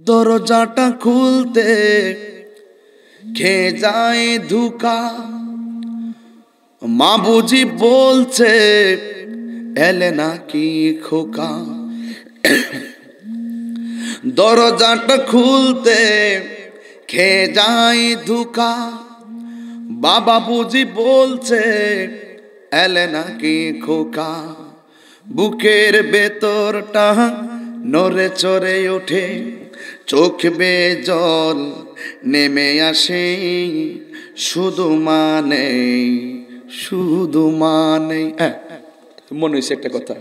দরজাটা খুলতে খেয়ে যায় ধোঁকা। মা বুঝি বলছে এলে নাকি খোকা। দরজাটা খুলতে খেয়ে যায় ধোঁকা। বাবা বুঝি বলছে এলে নাকি খোকা। বুকের ভেতরটা নড়ে চড়ে ওঠে, চোখ বেয়ে জল নেমে আসে। শুধু মানে মনে হয়েছে একটা কথা।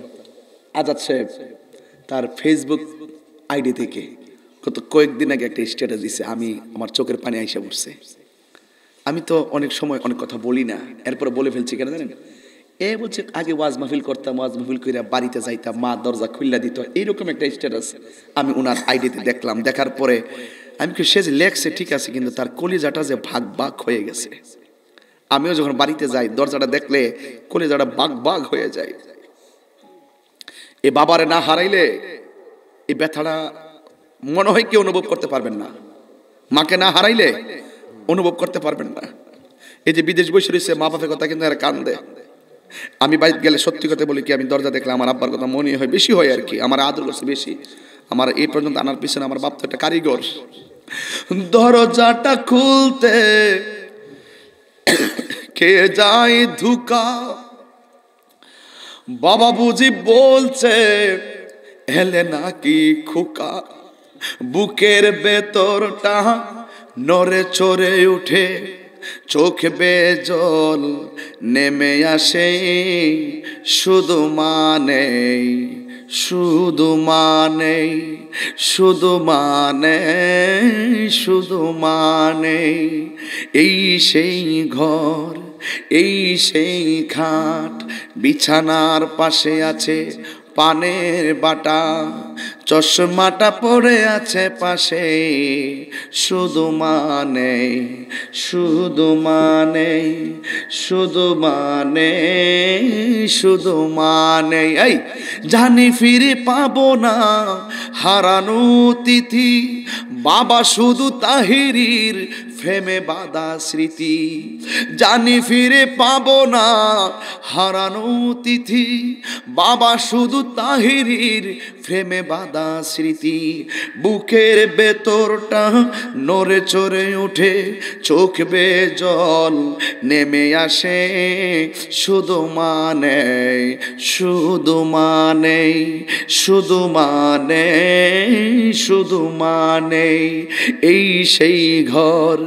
আজাদ সাহেব তার ফেসবুক আইডি থেকে কয়েকদিন আগে একটা স্ট্যাটাস দিছে, আমি আমার চোখের পানি আইসা পড়ছে। আমি তো অনেক সময় অনেক কথা বলি না, এরপরে বলে ফেলছি কেন জানেন? বলছে আগে ওয়াজ মাহফিল করতাম, ওয়াজ মাহফিল করে বাড়িতে যাইতাম, মা দরজা খুল্লা দিত, এইরকম একটা স্ট্যাটাস আমি ওনার আইডিতে দেখলাম। দেখার পরে আমি কি সে যে লেখছে ঠিক আছে, কিন্তু তার কলিজাটা যে ভাগ ভাগ হয়ে গেছে। আমিও যখন বাড়িতে যাই দরজাটা দেখলে কলিজাটা ভাগ ভাগ হয়ে যায়। এ বাবারে না হারাইলে এই ব্যথাটা মনে হয় কি অনুভব করতে পারবেন না। মাকে না হারাইলে অনুভব করতে পারবেন না। এই যে বিদেশ বসে রয়েছে, মা বাপের কথা কিন্তু এরা কান্দে। আমি বাইরে গেলে সত্যি কথা বলি কি, আমি দরজা দেখলে আমার আব্বার কথা মনে হয়, বেশি হয় আর কি। আমার আদর করছে বেশি। আমার এই পর্যন্ত আনার পিছনে আমার বাপ তো একটা কারিগর। দরজাটা খুলতে খেয়ে যায় ধোঁকা। বাবা বুঝি বলছে এলে নাকি খোকা। বুকের ভেতরটা নড়ে চড়ে উঠে, চোখ বেয়ে জল নেমে আসে। শুধু মানে শুধু মানে শুধু মানে শুধু মানে এই সেই ঘর, এই সেই খাট, বিছানার পাশে আছে পানের বাটা, চশমাটা পড়ে আছে পাশে। শুধু মানে শুধু মানে শুধু মানে শুধু মানে এই জানি ফিরে পাবো না হারানো তিথি। বাবা শুধু তাহিরির ফেমে বাঁধা স্মৃতি। জানি ফিরে পাবো না হারানো তিথি। বাবা শুধু তাহিরির ফ্রেমে বাঁধা স্মৃতি। বুকের ভেতরটা নড়ে চড়ে ওঠে, চোখ বেয়ে জল নেমে আসে। শুধু মানে শুধু মানে শুধু মানে শুধু মানে এই সেই ঘর,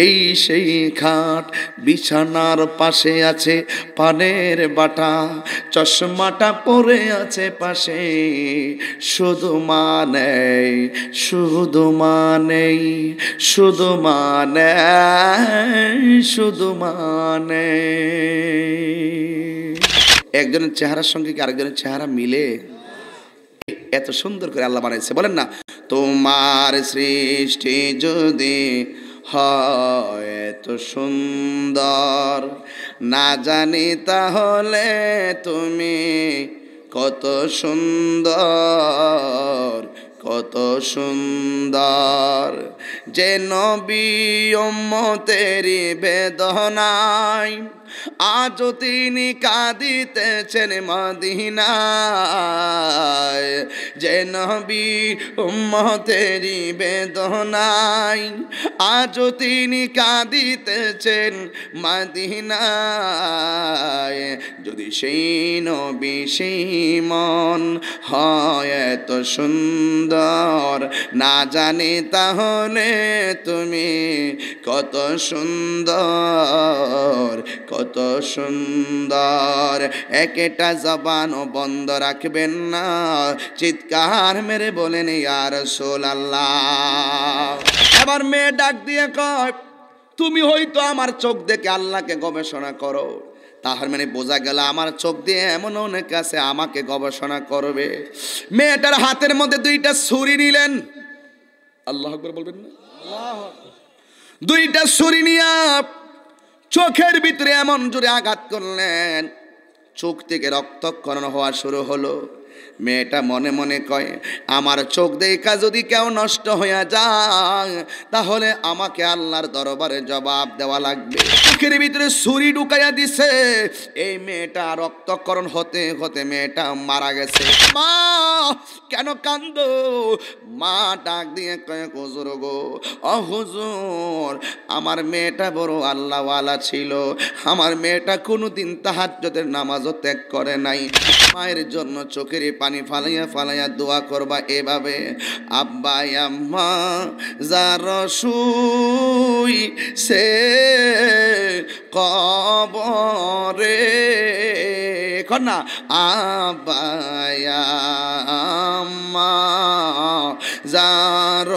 এই সেই খাট, বিছানার পাশে আছে পানের বাটা, চশমাটা পরে আছে পাশে। শুধু মানে শুধু মানে শুধু মানে শুধু মানে। একজনের চেহারার সঙ্গে কি আরেকজনের চেহারা মিলে? এত সুন্দর করে আল্লাহ বানাইছে, বলেন না? তোমার সৃষ্টি যদি হয় এত সুন্দর, না জানি তাহলে তুমি কত সুন্দর, কত সুন্দর। যে নবী উম্মতেরি বেদনায় আজও তিনি কাঁদিতেছেন মদিনায়। যে নবী উম্মতেরি বেদনায় আজও তিনি কাঁদিতেছেন মদিনায়। যদি সেই নবী সেই মন হয় এত সুন্দর, না জানি তাহলে তুমি কত সুন্দর, কত সুন্দর। একটা জবানও বন্ধ রাখবেন না, চিৎকার মেরে বলেন ইয়া রাসূলুল্লাহ। এবার মেয়ে ডাক দিয়ে কয়, তুমি হয়তো আমার চোখ দেখে আল্লাহকে গবেষণা করো, তাহার মানে বোঝা গেল আমার চোখ দিয়ে এমন অনেক আছে আমাকে গবেষণা করবে। মেয়েটার হাতের মধ্যে দুইটা ছুরি নিলেন। আল্লাহু আকবার বলবেন না? দুইটা ছুরি নিয়া চোখের ভিতরে এমন জোরে আঘাত করলেন, চোখ থেকে রক্তক্ষরণ হওয়া শুরু হলো। মেয়েটা মনে মনে কয় আমার চোখ দেখা যদি কেউ নষ্ট হয়ে যায় তাহলে আমাকে আল্লাহর দরবারে জবাব দেওয়া লাগবে। চোখের ভিতরে ছুরি ঢুকাইয়া দিছে। এই মেয়েটা রক্তক্ষরণ হতে হতে মেয়েটা মারা গেছে। মা কেন কান্দো? মা ডাক দিয়ে কয় হুজুর গো, ও হুজুর, আমার মেয়েটা বড় আল্লাহওয়ালা ছিল। আমার মেয়েটা কোনোদিন তাহাজ্জুদের নামাজও ত্যাগ করে নাই। মায়ের জন্য চোখের পানি ফালাইয়া ফালাইয়া দোয়া করবা এভাবে, আব্বা আম্মা যার শুই সে কবরে, কন্যা আব্বা আম্মা যার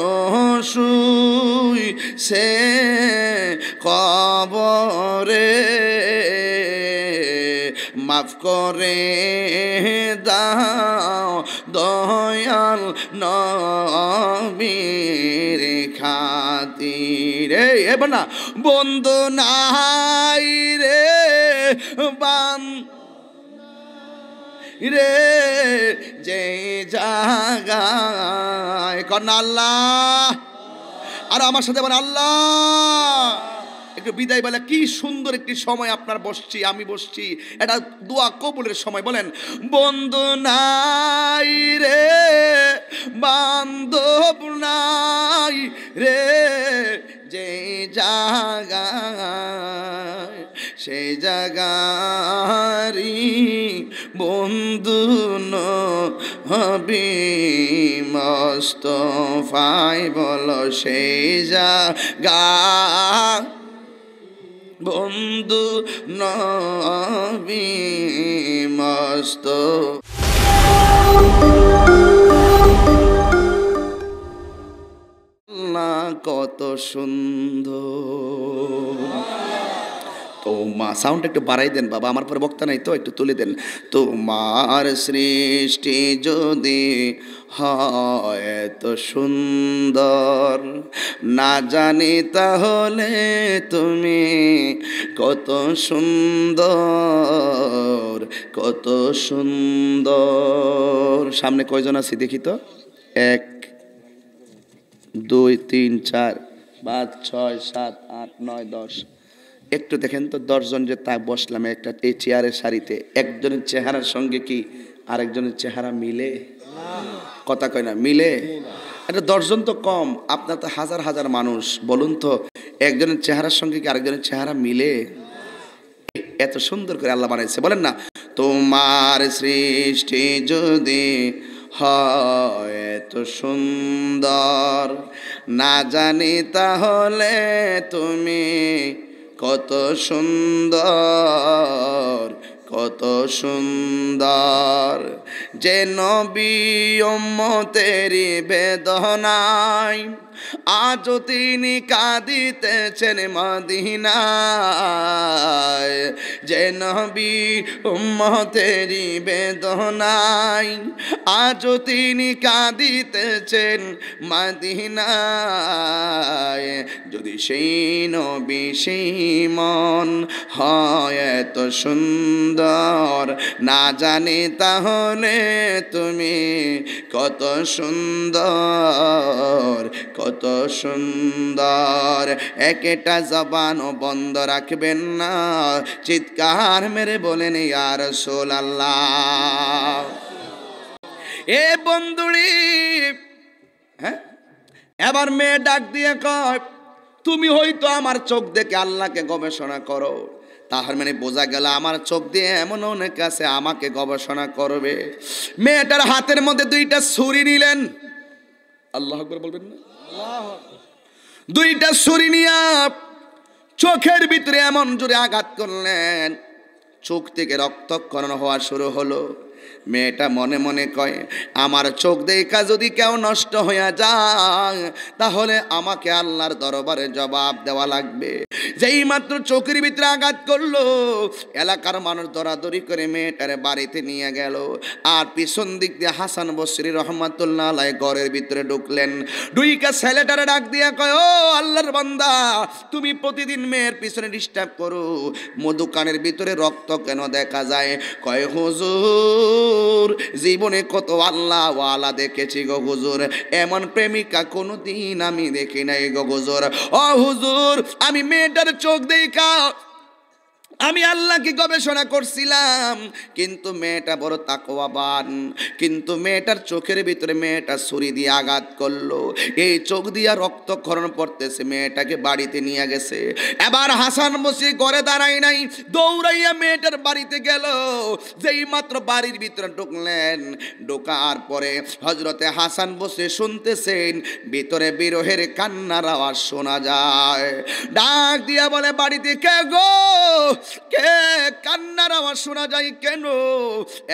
শুই সে কবরে, মাফ করে দাও দয়াল নবীর খাতিরে। এবার না বন্ধু নাই রে বান রে যে জাগায়, কন্যা আল্লাহ। আর আমার সাথে বলে আল্লাহ। একটু বিদায় বেলা কি সুন্দর একটি সময় আপনার বসছি, আমি বসছি, এটা দোয়া কবুলের সময়। বলেন বন্ধু নাই রে বান্ধব নাই রে যে জায়গায়, সেই জায়গারি বন্ধু নবী মুস্তাফাই, বলো সেই জায়গা বন্ধু নবী মুস্তাফা কত সুন্দর। তো মা সাউন্ড একটু বাড়াই দেন বাবা, আমার পরে বক্তা নাই তো, একটু তুলে দেন। তোমার সৃষ্টি যদি হয় এত সুন্দর না জানি তাহলে তুমি কত সুন্দর, কত সুন্দর। সামনে কয়জন আছি দেখি তো, 1 2 3 4 5 6 7 8 9 10। একটু দেখেন তো 10 জন যে তা বসলাম একটা এই চেয়ারের সারিতে, একজনের চেহারার সঙ্গে কি আরেকজনের চেহারা মিলে? কথা কয় না মিলে? এটা 10 জন তো কম, আপনার তো হাজার হাজার মানুষ। বলুন তো একজনের চেহারার সঙ্গে কি আরেকজনের চেহারা মিলে? এত সুন্দর করে আল্লাহ বানাইছে। বলেন না তোমার সৃষ্টি যদি হয় এত সুন্দর না জানি তাহলে তুমি কত সুন্দর, কত সুন্দর। যে নবী উম্মতেরি বেদনায় আজও তিনি কাঁদিতেছেন মদিনায়। যে নবী উম্মতেরি বেদনায় আজও তিনি কাঁদিতেছেন মদিনায়। যদি সেই নবী সেই মন হয় এত সুন্দর না জানি তাহলে তুমি কত সুন্দর, কত সুন্দর। একটা জবানও বন্ধ রাখবেন না, চিৎকার মেরে বলেন ইয়া রাসূলুল্লাহ। এ বন্ধুরি, হ্যাঁ এবার মেয়ে ডাক দিয়ে কয় তুমি হয়তো আমার চোখ দেখে আল্লাহকে গবেষণা করো, তাহার মানে বোঝা গেল আমার চোখ দিয়ে এমন অনেক আছে আমাকে গবেষণা করবে। মেয়েটার হাতের মধ্যে 2টা ছুরি নিলেন। আল্লাহু আকবার বলবেন না? 2টা ছুরি নিয়ে চোখের ভিতরে এমন জোরে আঘাত করলেন, চোখ থেকে রক্তক্ষরণ হওয়া শুরু হলো। মেয়েটা মনে মনে কয় আমার চোখ দেখা যদি কেউ নষ্ট হয়ে যায় তাহলে আমাকে আল্লাহর দরবারে জবাব দেওয়া লাগবে। যেই মাত্র চোখের ভিতরে আঘাত করলো এলাকার মানুষ দরাদরি করে মেয়েটারে বাড়িতে নিয়ে গেল। আর পিছন দিক দিয়ে হাসান বসরি রহমাতুল্লাহ আলাইহি ঘরের ভিতরে ঢুকলেন। ঢুইকা ছেলেটারে ডাক দিয়া কয় ও আল্লাহর বান্দা, তুমি প্রতিদিন মেয়ের পিছনে ডিস্টার্ব করো, দোকানের ভিতরে রক্ত কেন দেখা যায়? কয় হুজুর হুজুর জীবনে কত আল্লাহ ওয়ালা দেখেছি গো হুজুর, এমন প্রেমিকা কোনোদিন আমি দেখি নাই গো হুজুর। ও হুজুর আমি মেয়েটার চোখ দেখা আমি আল্লাহকে গবেষণা করছিলাম, কিন্তু মেয়েটা বড় তাকওয়াবান, কিন্তু মেয়েটার চোখের ভিতরে মেয়েটা ছুরি দিয়ে আঘাত করলো, এই চোখ দিয়া রক্তক্ষরণ পড়তেছে, মেয়েটাকে বাড়িতে নিয়ে গেছে। এবার হাসান বসে ঘরে দাঁড়ায় নাই, দৌড়াইয়া মেয়েটার বাড়িতে গেল। যেই মাত্র বাড়ির ভিতরে ঢুকলেন, ঢোকার পরে হজরতে হাসান বসে শুনতেছেন ভিতরে বিরহের কান্নার আওয়াজ শোনা যায়। ডাক দিয়া বলে বাড়িতে কে গো, কে কান্নার আওয়াজ শোনা যায় কেন?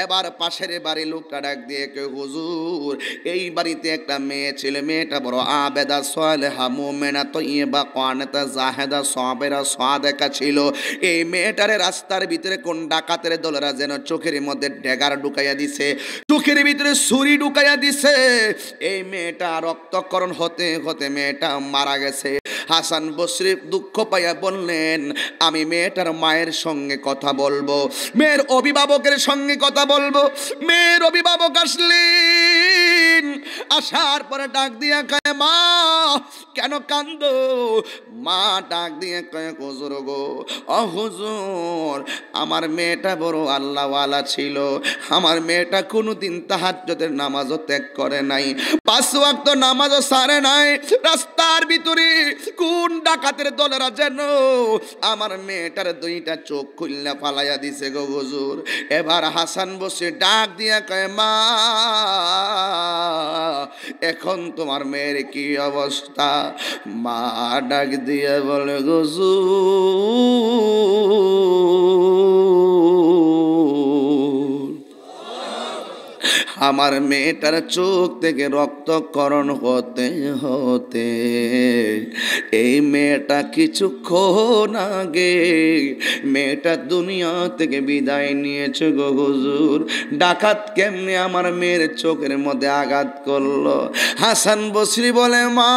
এবার পাশের বাড়ি লোকটা ডাক দিয়ে কে হুজুর এই বাড়িতে একটা মেয়ে ছিল, মেয়েটা বড় আবেদা সালেহা মুমিনা তয়্যিবা কানাতা জাহেদা সাবিরা সাদেকা ছিল। এই মেয়েটারে রাস্তার ভিতরে কোন ডাকাতের দলেরা যেন চোখের মধ্যে ড্যাগার ঢুকাইয়া দিছে, চোখের ভিতরে ছুরি ঢুকাইয়া দিছে। এই মেয়েটা রক্তক্ষরণ হতে হতে মেয়েটা মারা গেছে। হাসান বসরি দুঃখ পাইয়া বললেন আমি মেয়েটার মায়ের সঙ্গে কথা বলবো, মেয়ের অভিভাবকের সঙ্গে কথা বলবো। মেয়ের অভিভাবক আসলেন, আসার পরে ডাক দিয়া কয় মা কেন কান্দো? মা ডাক দিয়ে কয় হুজুর গো, ও হুজুর আমার মেয়েটা বড় আল্লাহওয়ালা ছিল, আমার মেয়েটা কোনোদিন তাহাজ্জুদের নামাজও ত্যাগ করে নাই, 5 ওয়াক্ত নামাজও ছাড়ে নাই। রাস্তার ভিতরে কোন ডাকাতের দলেরা যেন আমার মেয়েটার 2টা চোখ খুললা ফালাইয়া দিছে গো হুজুর। এবার হাসান বসে ডাক দিয়া কয় মা এখন তোমার মেয়ের কি অবস্থা? মা ডাক দিয়া বলে হুজুর আমার মেয়েটার চোখ থেকে রক্তক্ষরণ হতে হতে এই মেয়েটা কিছুক্ষণ আগে মেয়েটা দুনিয়া থেকে বিদায় নিয়েছে গো হুজুর। ডাকাত কেমনে আমার মেয়ের চোখের মধ্যে আঘাত করলো? হাসান বসরি বলে মা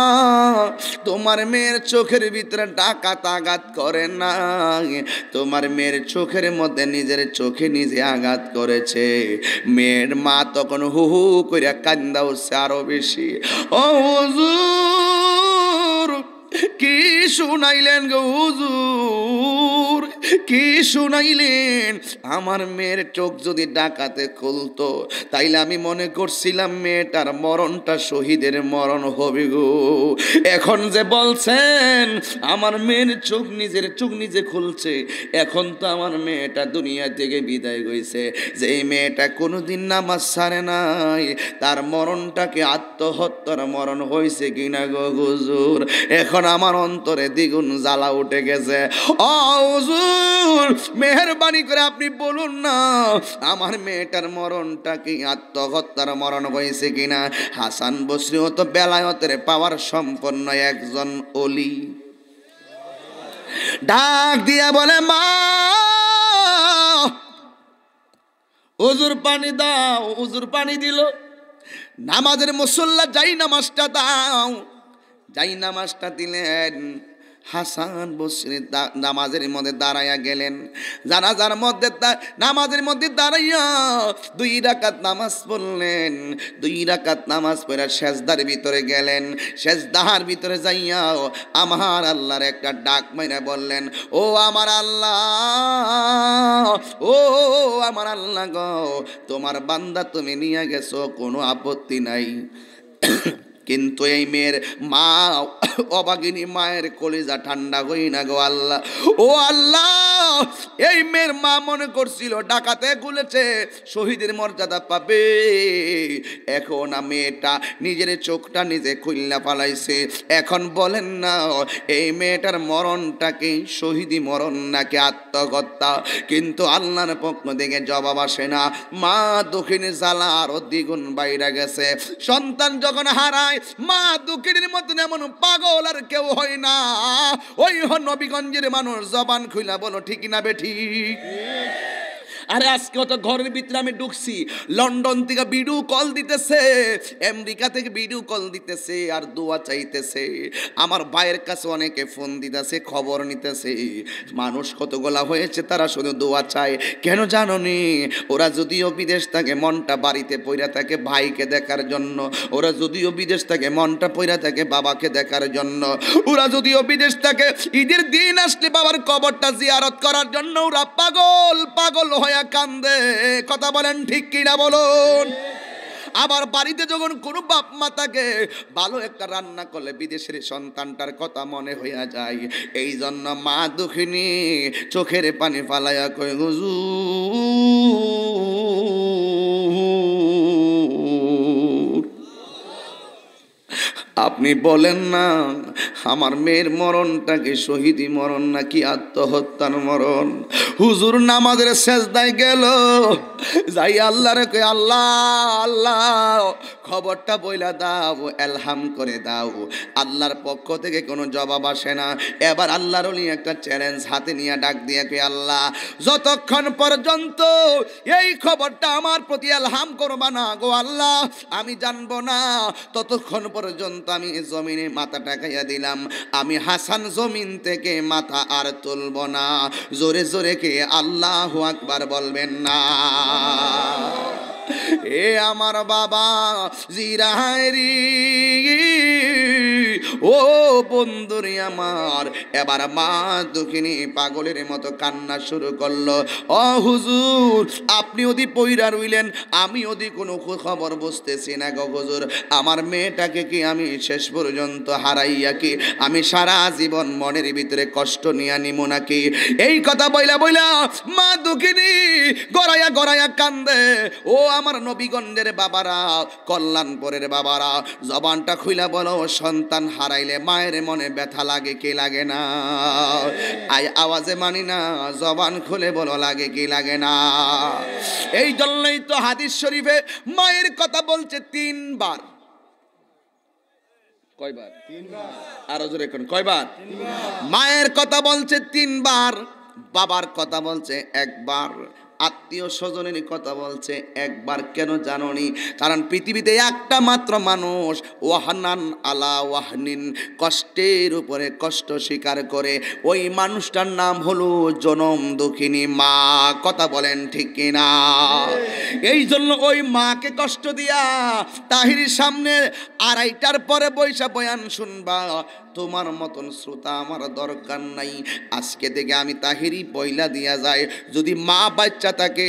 তোমার মেয়ের চোখের ভিতরে ডাকাত আঘাত করে না, তোমার মেয়ের চোখের মধ্যে নিজের চোখে নিজে আঘাত করেছে। মেয়ের মা তখন হু হু করে কান্দা উঠছে আরো বেশি। ও হুজুর কি শুনাইলেন গো হুজুর, কি শুনাইলেন? আমার মেয়ের চোখ যদি ডাকাতে খুলতো তাইলে আমি মনে করছিলাম মেয়েটার মরণটা শহীদের মরণ হবে গো। এখন যে বলছেন আমার মেয়ের চোখ নিজের চোখ নিজে খুলছে, এখন তো আমার মেয়েটা দুনিয়া থেকে বিদায় হইছে। যে মেয়েটা কোনোদিন নামাজ ছাড়ে নাই তার মরণটাকে আত্মহত্যার মরণ হয়েছে কিনা গো হুজুর? এখন আমার অন্তরে দ্বিগুণ জ্বালা উঠে গেছে। ও হুজুর মেহেরবানি করে আপনি বলুন না আমার মেয়েটার মরণটা কি আত্মহত্যার মরণ হয়েছে কিনা? হাসান বসরি তো বেলায়েতের পাওয়ার সম্পন্ন একজন ওলি, ডাক দিয়া বলে মা হুজুর পানি দাও। হুজুর পানি দিল। নামাজের মুসল্লা যাই নামাজটা দাও। যাই নামাজটা দিলেন। হাসান বসরি নামাজের মধ্যে দাঁড়াইয়া গেলেন। জানাজার মধ্যে নামাজের মধ্যে দাঁড়াইয়া 2 রাকাত নামাজ পড়লেন। 2 রাকাত নামাজ পড়ে সেজদার ভিতরে গেলেন। সেজদার ভিতরে যাইয়া আমার আল্লাহর একটা ডাক মাইরা বললেন ও আমার আল্লাহ, ও আমার আল্লাহ গো তোমার বান্দা তুমি নিয়ে গেছো, কোনো আপত্তি নাই। কিন্তু এই মেয়ের মা অবাগিনী মায়ের কলিজা ঠান্ডা হই না গো আল্লাহ। ও আল্লাহ এই মেয়ের মা মনে করছিল ডাকাতে গুলেছে শহীদের মর্যাদা পাবে। এখন মেয়েটা নিজের চোখটা নিজে খুলনা পালাইছে। এখন বলেন না এই মেয়েটার মরণটা কি শহীদি মরণ নাকি আত্মহত্যা? কিন্তু আল্লাহর পক্ষ থেকে জবাব আসে না। মা দক্ষিণে জ্বালা আরো দ্বিগুণ বাইরে গেছে। সন্তান যখন হারায় মা দুঃখিনীর মতন এমন পাগল আর কেউ হয় না। ওই নবীগঞ্জের মানুষ জবান খুইলা বলো ঠিক না বেঠিক? আরে আজকে তো ঘরের ভিতরে আমি ঢুকছি, লন্ডন থেকে ভিডিও কল দিতেছে, আমেরিকা থেকে ভিডিও কল দিতেছে আর দোয়া চাইতেছে। আমার ভাইয়ের কাছে অনেকে ফোন দিতেছে, খবর নিতেছে। মানুষ কতগুলা হয়েছে, তারা শুধু দোয়া চায়। কেন জানো নি? ওরা যদিও বিদেশ থাকে, মনটা বাড়িতে পইরা থাকে ভাইকে দেখার জন্য। ওরা যদিও বিদেশ থাকে, মনটা পইরা থাকে বাবাকে দেখার জন্য। ওরা যদিও বিদেশ থাকে, ঈদের দিন আসলে বাবার কবরটা জিয়ারত করার জন্য ওরা পাগল পাগল হয়ে কান্দে। কথা বলেন ঠিক কিনা বলুন? আবার বাড়িতে যখন কোনো বাপ মা থাকে, ভালো একটা রান্না করলে বিদেশের সন্তানটার কথা মনে হইয়া যায়। এই জন্য মা দুঃখিনী চোখের পানি ফালাইয়া কয়, হুজুর আপনি বলেন না আমার মেয়ের মরণটা কি শহীদি মরণ নাকি আত্মহত্যার মরণ? হুজুর নামাজের সেজদায় গেল, যাই আল্লাহরে কই, আল্লাহ আল্লাহ খবরটা বইলা দাও, এলহাম করে দাও। আল্লাহর পক্ষ থেকে কোনো জবাব আসে না। এবার আল্লাহর ওলি একটা চ্যালেঞ্জ হাতে নিয়ে ডাক দিয়ে কই, আল্লাহ যতক্ষণ পর্যন্ত এই খবরটা আমার প্রতি এলহাম করবা না গো আল্লাহ, আমি জানবো না, ততক্ষণ পর্যন্ত আমি জমিনে মাথা টাকাইয়া দিলাম। আমি হাসান জমিন থেকে মাথা আর তুলব না। জোরে জোরে কে আল্লাহু আকবার বলবেন না? এ আমার বাবা জিরাহারি, ও বন্ধুরে আমার। এবার মা দুঃখিনী পাগলের মতো কান্না শুরু করলো। ও হুজুর আপনি ওদি পইরা রইলেন, আমি ওদি কোনো খবর বুঝতেছি না গো হুজুর। আমার মেয়েটাকে কি আমি শেষ পর্যন্ত হারাইয়া কি আমি সারা জীবন মনের ভিতরে কষ্ট নিয়ে নিব নাকি? এই কথা বইলা বইলা মা দুঃখিনী গড়াইয়া গড়াইয়া কান্দে। ও আমার নবীগঞ্জের বাবারা, কল্যাণপুরের বাবারা, জবানটা খুইলা বলো, সন্তান হারাইলে মায়ের মনে ব্যথা লাগে কি লাগে না? আওয়াজে মানি না, জবান খুলে বলো লাগে কি লাগে না? এই জন্যই তো হাদিস শরীফে মায়ের কথা বলছে 3 বার। কয়বার? 3 বার। আরো জোরে কোন কয়বার? 3 বার। মায়ের কথা বলছে 3 বার, বাবার কথা বলছে 1 বার, আত্মীয় স্বজনের কথা বলছে 1 বার। কেন জানোনি? কারণ পৃথিবীতে একটা মাত্র মানুষ ওয়াহানান আলা ওয়াহনিন, কষ্টের উপরে কষ্ট স্বীকার করে, ওই মানুষটার নাম হলো জনম দুঃখিনী মা। কথা বলেন ঠিক কিনা? এই জন্য ওই মাকে কষ্ট দিয়া তাহিরির সামনে 2:30টার পরে বৈশা বয়ান শুনবা। তোমার মতন শ্রোতা আমার দরকার নাই। আজকে থেকে আমি তাহিরি বইলা দিয়া যায়, যদি মা বাচ্চা থাকে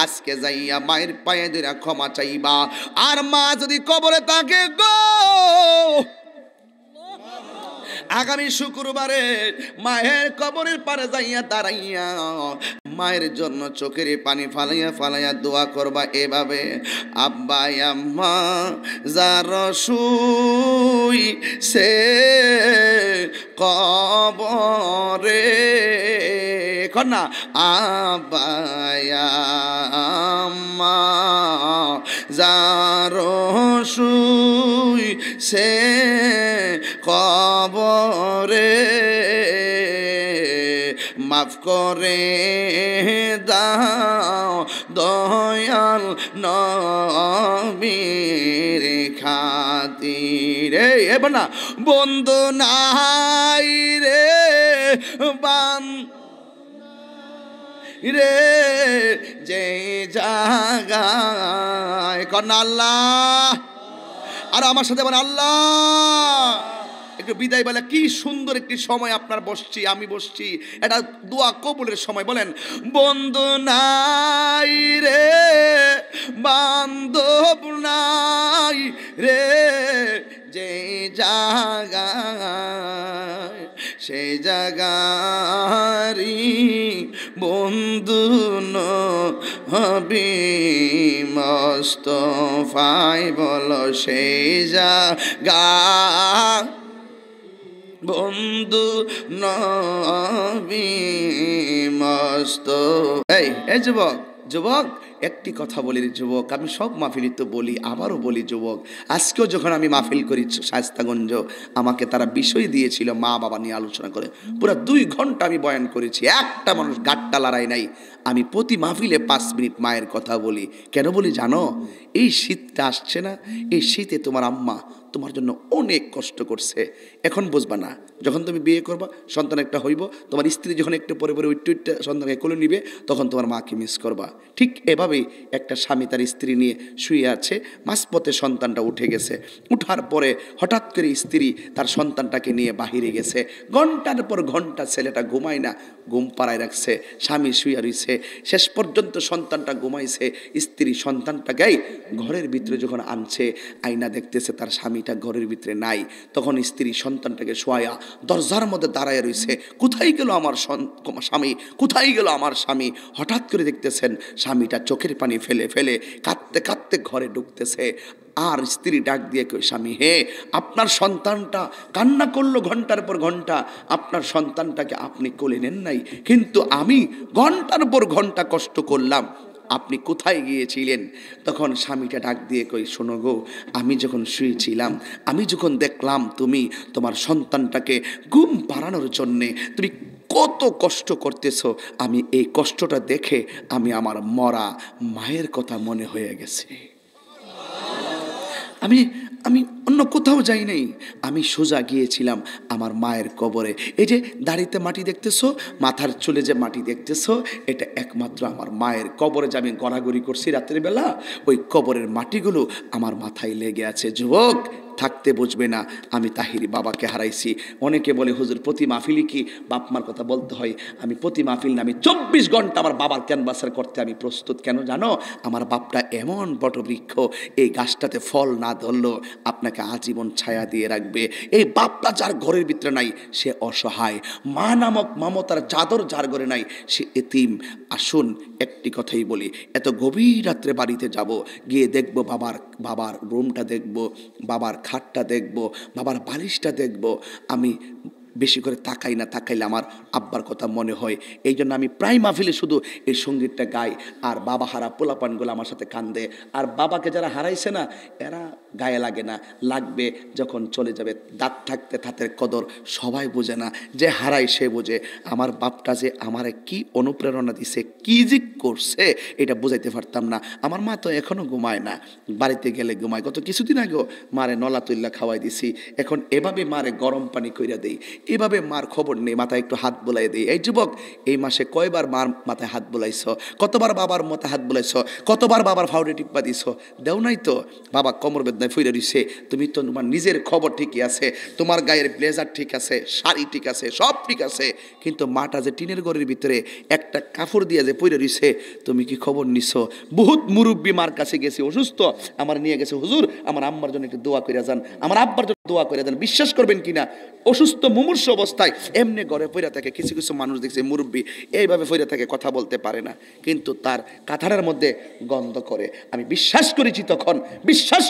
আজকে যাইয়া মায়ের পায়ে ধরে ক্ষমা চাইবা। আর মা যদি কবরে থাকে গো, আগামী শুক্রবারে মায়ের কবরের পারে যাইয়া দাঁড়াইয়া মায়ের জন্য চোখের পানি ফালাইয়া ফালাইয়া দোয়া করবা এভাবে, আব্বা আম্মা যার শুই সে কবরে, কন্যা আব্বা আম্মা যার শুই সে কবরে, মাফ করে দাও দয়াল নবীর খাতিরে। এবার না বন্ধু নাই রে বান রে যে জাগায়, কন্যা আল্লাহ। আর আমার সাথে বলেন আল্লাহ। একটু বিদায় বেলা কি সুন্দর একটি সময় আপনার বসছি, আমি বসছি, এটা দোয়া কবুলের সময়। বলেন বন্ধু নাই রে বান্ধব নাই রে যে জাগায়, সেই জাগারি বন্ধু নবী মুস্তাফায়, বলো সেই জাগা বন্ধু নবী মুস্তাফা। এই যুবক যুবক একটি কথা বলি রে যুবক, আমি সব মাহফিলি তো বলি, আবারও বলি যুবক, আজকেও যখন আমি মাহফিল করি শায়েস্তাগঞ্জ, আমাকে তারা বিষয় দিয়েছিল মা বাবা নিয়ে আলোচনা করে, পুরো 2 ঘন্টা আমি বয়ান করেছি, একটা মানুষ গাট্টা লড়াই নাই। আমি প্রতি মাহফিলে 5 মিনিট মায়ের কথা বলি। কেন বলি জানো? এই শীতটা আসছে না, এই শীতে তোমার আম্মা তোমার জন্য অনেক কষ্ট করছে। এখন বুঝবা না, যখন তুমি বিয়ে করবা, সন্তান একটা হইব, তোমার স্ত্রী যখন একটু পরে পরে উইট্টু সন্তানকে কোলে নিবে, তখন তোমার মাকে মিস করবা। ঠিক এভাবেই একটা স্বামী তার স্ত্রী নিয়ে শুয়ে আছে, মাঝপথে সন্তানটা উঠে গেছে, উঠার পরে হঠাৎ করে স্ত্রী তার সন্তানটাকে নিয়ে বাহিরে গেছে। ঘন্টার পর ঘন্টা ছেলেটা ঘুমায় না, ঘুম পাড়ায় রাখছে, স্বামী শুয়ে রয়েছে, শেষ পর্যন্ত সন্তানটা ঘুমাইছে। স্ত্রী সন্তানটাকেই ঘরের ভিতরে যখন আনছে, আয়না দেখতেছে তার স্বামীটা ঘরের ভিতরে নাই। তখন স্ত্রী সন্তানটাকে শোয়া দরজার মধ্যে দাঁড়ায় রয়েছে, কোথায় গেল আমার স্বামী, কোথায় গেল আমার স্বামী? হঠাৎ করে দেখতেছেন স্বামীটা চোখের পানি ফেলে ফেলে কাঁদতে কাঁদতে ঘরে ঢুকতেছে। আর স্ত্রী ডাক দিয়ে কই, স্বামী হে, আপনার সন্তানটা কান্না করলো ঘন্টার পর ঘন্টা, আপনার সন্তানটাকে আপনি কোলে নেন নাই, কিন্তু আমি ঘন্টার পর ঘন্টা কষ্ট করলাম, আপনি কোথায় গিয়েছিলেন? তখন স্বামীটা ডাক দিয়ে কই, শোনো গো, আমি যখন শুয়েছিলাম, আমি যখন দেখলাম তুমি তোমার সন্তানটাকে ঘুম পাড়ানোর জন্যে তুমি কত কষ্ট করতেছো, আমি এই কষ্টটা দেখে আমি আমার মরা মায়ের কথা মনে হয়ে গেছে। আমি আমি অন্য কোথাও যাই নাই, আমি সোজা গিয়েছিলাম আমার মায়ের কবরে। এই যে দাড়িতে মাটি দেখতেছো, মাথার চুলে যে মাটি দেখতেছো, এটা একমাত্র আমার মায়ের কবরে যে আমি গড়াগড়ি করছি রাতের বেলা, ওই কবরের মাটিগুলো আমার মাথায় লেগে আছে। যুবক, থাকতে বুঝবে না আমি তাহিরি বাবাকে হারাইছি। অনেকে বলে হুজুর প্রতি মাহফিলি কি বাপ মার কথা বলতে হয়? আমি প্রতি মাহফিল না, আমি 24 ঘন্টা আমার বাবার ক্যানভাসার করতে আমি প্রস্তুত। কেন জানো? আমার বাপটা এমন বটবৃক্ষ, এই গাছটাতে ফল না ধরলো আপনাকে আজীবন ছায়া দিয়ে রাখবে। এই বাপটা যার ঘরের ভিতরে নাই সে অসহায়, মা নামক মমতার চাদর যার ঘরে নাই সে এতিম। আসুন একটি কথাই বলি, এত গভীর রাত্রে বাড়িতে যাব, গিয়ে দেখব বাবার রুমটা দেখব, বাবার খাটটা দেখব, বাবার বালিশটা দেখব। আমি বেশি করে তাকাই না, তাকাইলে আমার আব্বার কথা মনে হয়। এই জন্য আমি প্রায় মাহফিলে শুধু এই সঙ্গীতটা গাই, আর বাবা হারা পোলাপানগুলো আমার সাথে কান্দে। আর বাবাকে যারা হারাইছে না, এরা গায়ে লাগে না, লাগবে যখন চলে যাবে। দাঁত থাকতে দাঁতের কদর সবাই বোঝে না, যে হারাই সে বোঝে। আমার বাপটা যে আমারে কি অনুপ্রেরণা দিছে, কি যে করছে, এটা বোঝাইতে পারতাম না। আমার মা তো এখনও ঘুমায় না, বাড়িতে গেলে ঘুমায়। গত কিছুদিন আগেও মারে নলা তুল্লা খাওয়াই দিছি, এখন এভাবে মারে গরম পানি কইরা দেই, এভাবে মার খবর নেই, মাথায় একটু হাত বোলাই দিই। এই যুবক, এই মাসে কয়বার মার মাথায় হাত বোলাইছ? কতবার বাবার মাথায় হাত বোলাইছ? কতবার বাবার ফাউডে টিপ্পা দিছ? দেও নাই তো। বাবা কোমর বেদনায় ফিরে দিছে, তুমি তো তোমার নিজের খবর ঠিকই আছে, তোমার গায়ের ব্লেজার ঠিক আছে, শাড়ি ঠিক আছে, সব ঠিক আছে, কিন্তু মাটা যে টিনের ঘরের ভিতরে একটা কাপড় দিয়ে যে পইরে দিছে, তুমি কি খবর নিছ? বহুত মুরব্বী মার কাছে গেছি, অসুস্থ, আমার নিয়ে গেছে, হুজুর আমার আম্মার জন্য একটু দোয়া করে যান, আমার আব্বার জন্য দোয়া করে যান। বিশ্বাস করবেন কিনা, অসুস্থ মুমূর্ষু অবস্থায় এমনি ঘরে পইরা থাকে। কিছু কিছু মানুষ দেখছে মুরব্বী এইভাবে পইরা থাকে, কথা বলতে পারে না, কিন্তু তার কাঁথাটার মধ্যে গন্ধ করে। আমি বিশ্বাস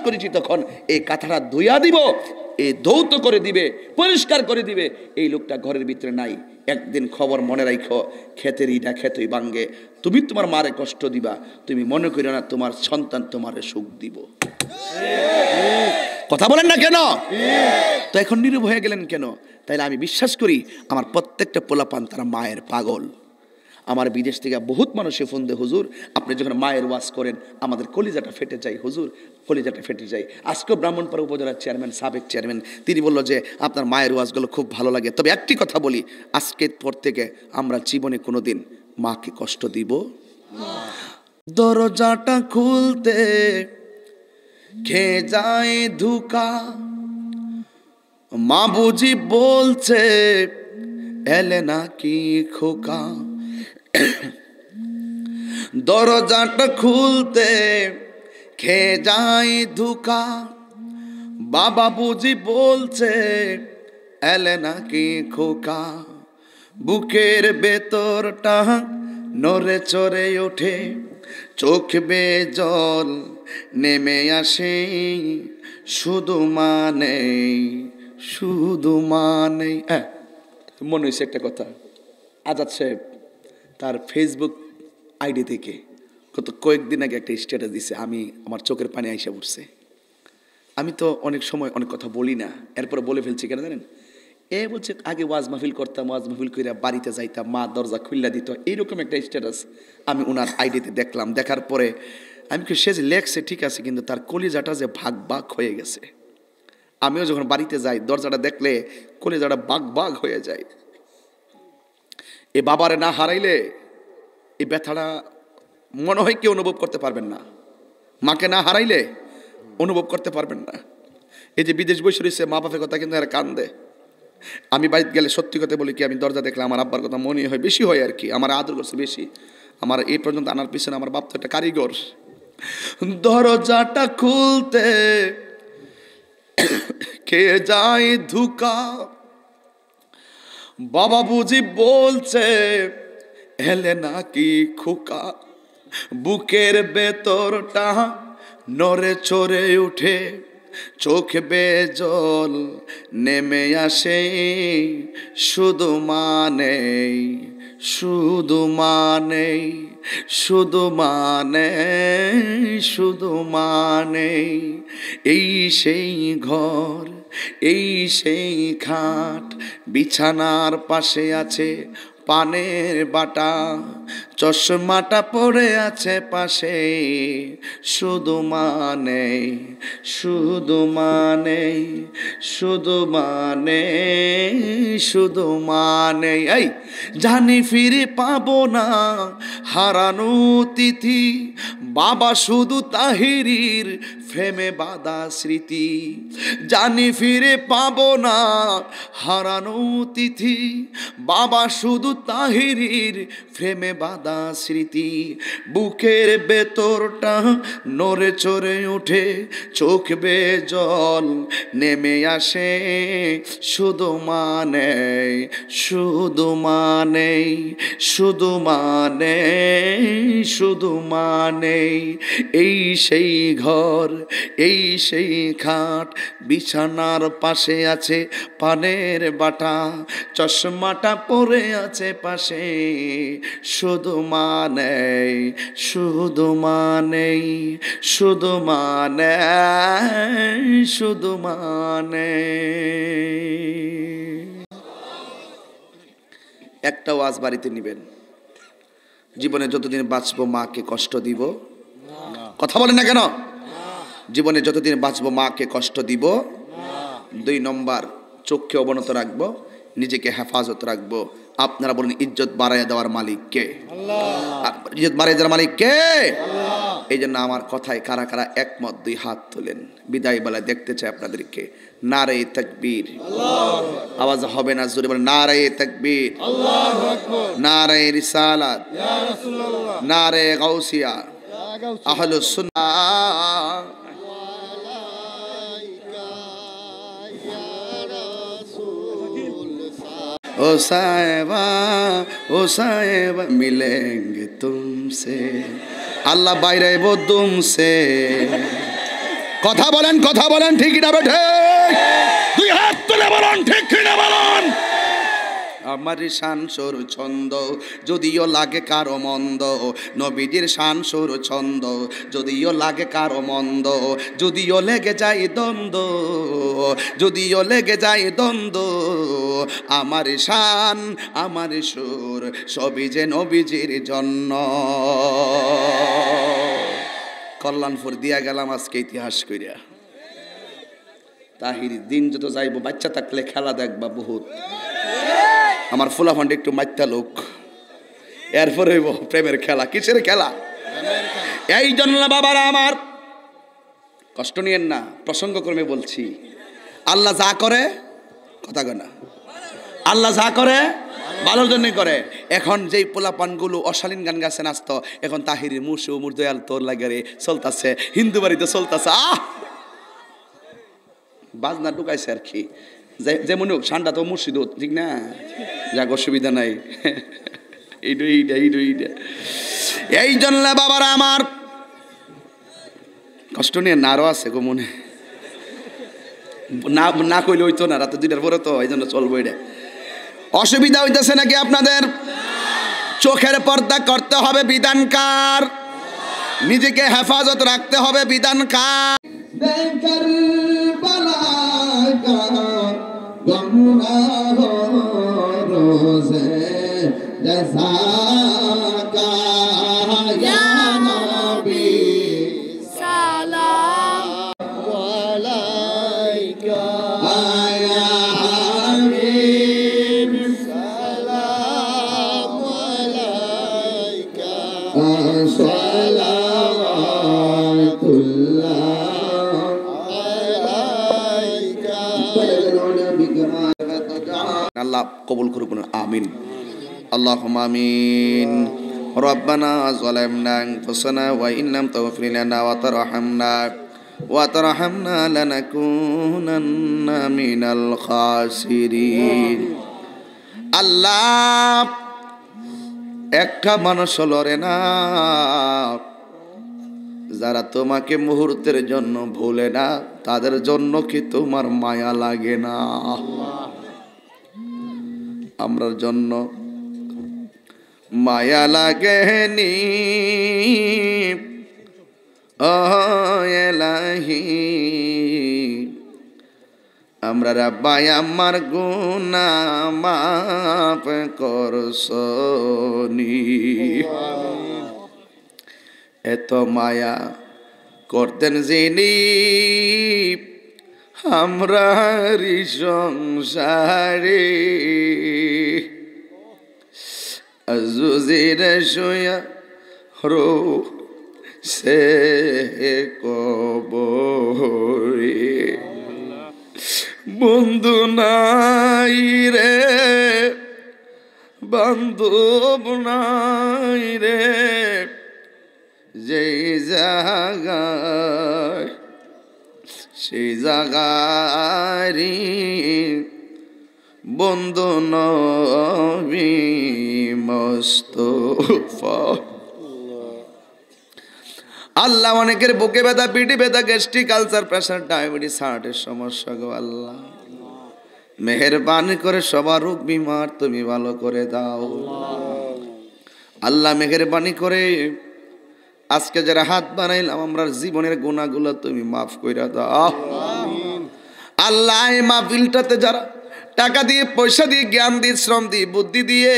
করেছি তখন এই কাঁথাটা ধুইয়া দিব, এই ধৌত করে দিবে, পরিষ্কার করে দিবে, এই লোকটা ঘরের ভিতরে নাই। একদিন খবর মনে রাখো, ক্ষেতের ইটা ক্ষেতই ভাঙ্গে। তুমি তোমার মারে কষ্ট দিবা, তুমি মনে করিও না তোমার সন্তান তোমারে সুখ দিব। কথা বলেন না কেন? তো এখন নীরব হয়ে গেলেন কেন? তাইলে আমি বিশ্বাস করি আমার প্রত্যেকটা পোলাপান তারা মায়ের পাগল। আমার বিদেশ থেকে বহুত মানুষে ফোন দেয়, হুজুর আপনি যখন মায়ের ওয়াজ করেন আমাদের কলিজাটা ফেটে যায়, হুজুর কলিজাটা ফেটে যায়। আজকেও ব্রাহ্মণপাড়া উপজেলার চেয়ারম্যান, সাবেক চেয়ারম্যান, তিনি বলল যে আপনার মায়ের ওয়াজগুলো খুব ভালো লাগে। তবে একটি কথা বলি, আজকের পর থেকে আমরা জীবনে কোনোদিন মাকে কষ্ট দিব না। দরজাটা খুলতে খেয়ে যায় ধোঁকা, মা বুঝি বলছে এলে নাকি খোকা। দরজাটা খুলতে খেয়ে যায় ধোঁকা, বাবা বুঝি বলছে এলে নাকি খোকা। বুকের ভেতরটা নড়ে চড়ে ওঠে, চোখ বেয়ে জল নেমে আসে, শুধু মানে মনে হয়েছে একটা কথা। আজাদ সাহেব তার ফেসবুক আইডি থেকে গত কয়েকদিন আগে একটা স্ট্যাটাস দিছে, আমি আমার চোখের পানি আইসা পড়ছে। আমি তো অনেক সময় অনেক কথা বলি না, এরপরে বলে ফেলছি কেন জানেন? বলছে আগে ওয়াজ মাহফিল করতাম, ওয়াজ মাহফিল করে বাড়িতে যাইতাম, মা দরজা খুল্লা দিত, এইরকম একটা স্ট্যাটাস আমি ওনার আইডিতে দেখলাম। দেখার পরে আমি কি, সে যে লেখছে ঠিক আছে, কিন্তু তার কলিজাটা যে ভাগ ভাগ হয়ে গেছে। আমিও যখন বাড়িতে যাই দরজাটা দেখলে কলিজাটা ভাগ ভাগ হয়ে যায়। এ বাবারে না হারাইলে এই ব্যথাটা মনে হয় কি অনুভব করতে পারবেন না। মাকে না হারাইলে অনুভব করতে পারবেন না। এই যে বিদেশ বসে রয়েছে, মা বাপের কথা কিন্তু এরা কান্দে। আমি বাড়িতে গেলে সত্যি কথা বলি কি, আমি দরজা দেখলে আমার আব্বার কথা মনে হয়, বেশি হয় আর কি। আমার আদর করছে বেশি। আমার এই পর্যন্ত আনার পিছনে আমার বাপ তো একটা কারিগর। দরজাটা খুলতে কে যায় ধুকা, বাবা বুঝি বলছে এলে নাকি খোকা। বুকের ভেতরটা নড়ে চড়ে উঠে, চোখ বেয়ে জল নেমে আসে। শুধু মানে শুধু মানে শুধু মানে শুধু মানে এই সেই ঘর, এই সেই খাট, বিছানার পাশে আছে পানের বাটা, চশমাটা পড়ে আছে পাশে। শুধু মানে শুধু মানে শুধু মানে শুধু মানে এই জানি ফিরে পাবো না হারানো তিথি, বাবা শুধু তাহিরির ফ্রেমে বাঁধা স্মৃতি। জানি ফিরে পাবো না হারানো তিথি, বাবা শুধু তাহিরির ফ্রেমে বাঁধা স্মৃতি। বুকের ভেতরটা নড়ে চড়ে উঠে, চোখ বেয়ে জল নেমে আসে। শুধু মানে শুধু মানে শুধু মানে শুধু মানে এই সেই ঘর, এই সেই খাট, বিছানার পাশে আছে পানের বাটা, চশমাটা পরে আছে পাশে। শুধু মানে শুধু মানে শুধু মানে শুধু মানে। একটা ওয়াজ বাড়িতে নিবেন, জীবনে যতদিন বাঁচবো মাকে কষ্ট দিব। কথা বলেন না কেন? জীবনে যতদিন বাঁচবো মাকে কষ্ট দিব। 2 নম্বর, চোখকে অবনত রাখবো, নিজেকে হেফাজত রাখবো। আপনারা বলেন ইজ্জত বাড়াইয়া দেওয়ার মালিক কে? আল্লাহ। ইজ্জত বাড়াইয়া দেওয়ার মালিক কে? আল্লাহ। এই জন্য আমার কথায় কারা কারা একমত 2 হাত তোলেন। বিদায় বেলা দেখতে চাই আপনাদেরকে। নারে তাকবীর, আওয়াজ হবে না, জোরে বলেন নারে তাকবীর, আল্লাহু আকবার, নারে রিসালাত, ইয়া রাসূলুল্লাহ, নারে গাউসিয়া, আহলুস সুন্নাহ। ओ साहिबा मिलेंगे तुमसे, আল্লাহ বাইরে वो तुमसे। কথা বলেন ঠিক না বেঠে? 2 হাত তুলে বলেন ঠিক না বলেন। আমার শান সুর ছন্দ যদিও লাগে কারো মন্দ, নবীজির শান সুর ছন্দ যদিও লাগে কারো মন্দ, যদিও লেগে যায় দ্বন্দ্ব, যদিও লেগে যায় দ্বন্দ্ব, আমার শান আমার সুর সবই যে নবীজির জন্য। কল্যাণপুর দিয়া গেলাম আজকে ইতিহাস কইরা। তাহির দিন যত যাইব, বাচ্চা থাকলে খেলা দেখবা বহুত। আমার ফুলাফান্ড একটু মাইত্যা লোক, এরপর হইব প্রেমের খেলা। কিসের খেলা? এই জন্য বাবারা আমার কষ্ট নিয়েন না, প্রসঙ্গ ক্রমে বলছি। আল্লাহ যা করে, কথা কনা, আল্লাহ যা করে ভালোর জন্যই করে। এখন যেই পোলাপানগুলো অশালীন গান গাছে নাচত, এখন তাহিরি মুসু মুরদয়াল তোর লাগে চলতেছে, হিন্দু বাড়িতে চলতেছে। বাজনা ঢুকাইছে আর কি, যেমন হোক ঠান্ডা তো মুর্শিদ, ঠিক না? যাক অসুবিধা নাই। এই জন্য বাবারা আমার কষ্ট নিয়ে নারও আছে গো মনে, না না কইলে হইতো না, রাতে 2টার পরে তো, এই জন্য চলবো। এটা অসুবিধা হইতেছে নাকি আপনাদের? চোখের পর্দা করতে হবে বিধানকার, নিজেকে হেফাজত রাখতে হবে বিধান কার। আল্লাহ কবুল করুন, আমিন। আল্লাহুম্মা আমিন। রব্বানা যালামনা আনফুসানা ওয়া ইন লাম তাগফির লানা ওয়া তারহামনা লানাকুনান্না মিনাল খাসিরিন। আল্লাহ, একটা মানুষ লড়ে না যারা তোমাকে মুহূর্তের জন্য ভুলে না, তাদের জন্য কি তোমার মায়া লাগে না? আমরার জন্য মায়া লাগেনি ও এলাহি, আমরা রাব্বাই আমার গুনাহ মাফ করছনি। এত মায়া করতেন যিনি আমরারি সংসারে, আজুজির শুয়া রো সে কবরে। বন্ধু নাই রে, বান্ধব নাই রে, যেই জায়গায় সেই জায়গারি বন্ধু নবী মুস্তাফা। আল্লাহ, অনেকের বুকে ব্যথা, পিঠে ব্যথা, গ্যাস্ট্রিক, আলসার, প্রেসার, ডায়াবেটিস, হার্টের সমস্যা গো আল্লাহ, মেহেরবানি করে সবার রোগ বিমার তুমি ভালো করে দাও আল্লাহ। মেহেরবানি করে আজকে যারা হাত বানাইলাম, আমরা জীবনের গুনাহগুলো তুমি মাফ কইরা দাও আল্লাহ। এই মাহফিলটাতে যারা টাকা দিয়ে, পয়সা দিয়ে, জ্ঞান দিয়ে, শ্রম দিয়ে, বুদ্ধি দিয়ে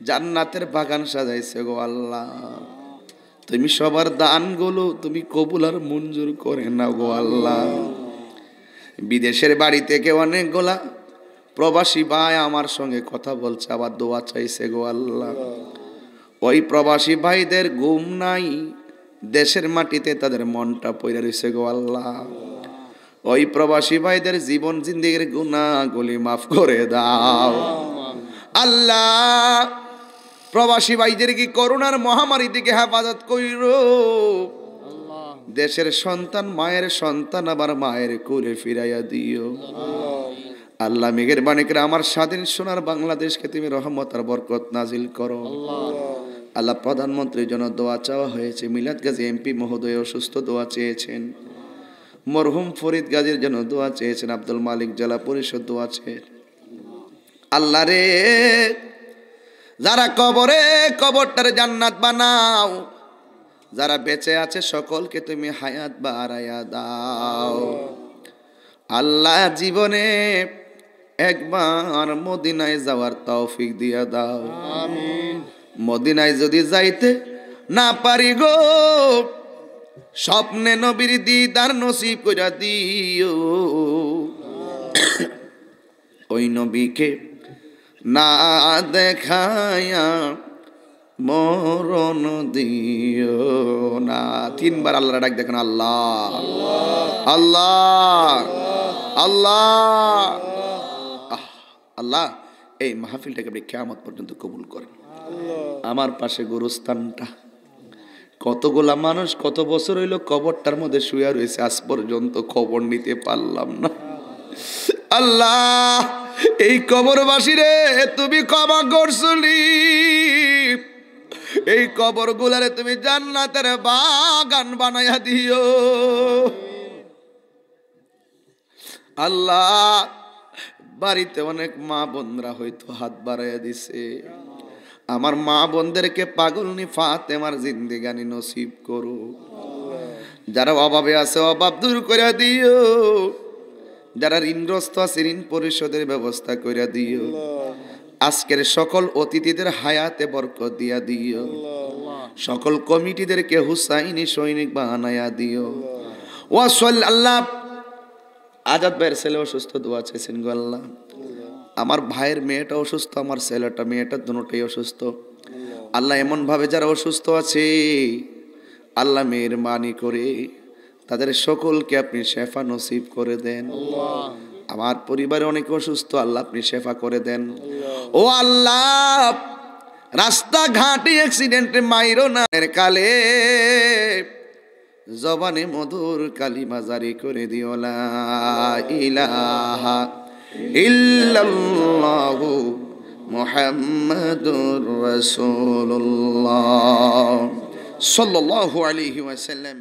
জান্নাতের বাগান সাজাইছে গো আল্লাহ, তুমি সবার দানগুলো তুমি কবুল আর মঞ্জুর করে নাও গো আল্লাহ। বিদেশের বাড়ি থেকে অনেকগুলা প্রবাসী ভাই আমার সঙ্গে কথা বলছে, আবার দোয়া চাইছে গো আল্লাহ। ওই প্রবাসী ভাইদের ঘুম নাই, দেশের মাটিতে তাদের মনটা পইরা রইছে গো আল্লাহ। ওই প্রবাসী ভাইদের জীবন জিন্দেগির গুনাহগুলি মাফ করে দাও আল্লাহ। প্রবাসী ভাইদের কি করোনার মহামারী থেকে হেফাজত কইরো। দেশের সন্তান, মায়ের সন্তান আবার মায়ের কোলে ফিরাইয়া দিও আল্লাহ। মেহেরবানি করে আমার স্বাধীন সোনার বাংলাদেশকে তুমি রহমত আর বরকত নাজিল করো আল্লাহ। প্রধানমন্ত্রীর জন্য দোয়া চাওয়া হয়েছে, মিলাদ গাজী এমপি মহোদয় অসুস্থ, দোয়া চেয়েছেন। মরহুম ফরিদ গাজীর জন্য দোয়া চেয়েছেন। আব্দুল মালিক জেলা পরিষদ দোয়া চেয়ে আল্লাহ রে, যারা কবরে, কবরটারে জান্নাত বানাও, যারা বেঁচে আছে সকলকে তুমি হায়াত বাড়াইয়া দাও আল্লাহ। জীবনে একবার মদিনায় যাওয়ার তৌফিক দিয়া দাও আমিন। মদিনায় যদি যাইতে না পারি গো, স্বপ্নে নবীর দিদার নসিব কইরা দিও। ওই নবীকে না দেখায়া মরণ দিও না। তিনবার আল্লাহ ডাক দেখেন, আল্লাহ আল্লাহ আল্লাহ আল্লাহ। এই মাহফিলটাকে আপনি কিয়ামত পর্যন্ত কবুল করেন। আমার পাশে গোরস্থানটা, কতগুলা মানুষ কত বছর হইল কবরটার মধ্যে শুয়ে রয়েছে, আজ পর্যন্ত খবর নিতে পারলাম না আল্লাহ। এই কবরবাসী রে তুমি ক্ষমা করছলি, এই কবর গুলারে তুমি জান্নাতের বাগান বানাইয়া দিও আল্লাহ। বাড়িতে অনেক মা বোনরা হয়তো হাত বাড়াইয়া দিছে, আমার মা বোনদেরকে পাগলনি ফাতেমার জিন্দেগানি নসিব করো। যারা অভাবে আছে অভাব দূর করে দিও, যারা ঋণগ্রস্ত আছে ঋণ পরিশোধের ব্যবস্থা করে দিও। আজকের সকল অতিথিদের হায়াতে বরকত দিয়া দিও। সকল কমিটিদেরকে হুসাইনি সৈনিক বানায়া দিও। ওয়াসল আল্লাহ। আজাদ ভাইয়ের ছেলে অসুস্থ, দোয়া চাইছেন গো আল্লাহ। আমার ভাইয়ের মেয়েটা অসুস্থ, আমার ছেলেটা মেয়েটা দুটোই অসুস্থ। আল্লাহ এমন ভাবে যারা অসুস্থ আছে আল্লাহ মেহেরবানি করে তাদের সকলকে আপনি শেফা নসিব করে দেন। আমার পরিবারে অনেক অসুস্থ, আল্লাহ আপনি শেফা করে দেন। ও আল্লাহ, রাস্তাঘাটে অ্যাক্সিডেন্টে মাইরো না, এর কালে জবানে মধুর কালিমা জারি করে দিও, লা ইলাহা ইল্লাল্লাহু মুহাম্মাদুর রাসূলুল্লাহ সাল্লাল্লাহু আলাইহি ওয়াসাল্লাম।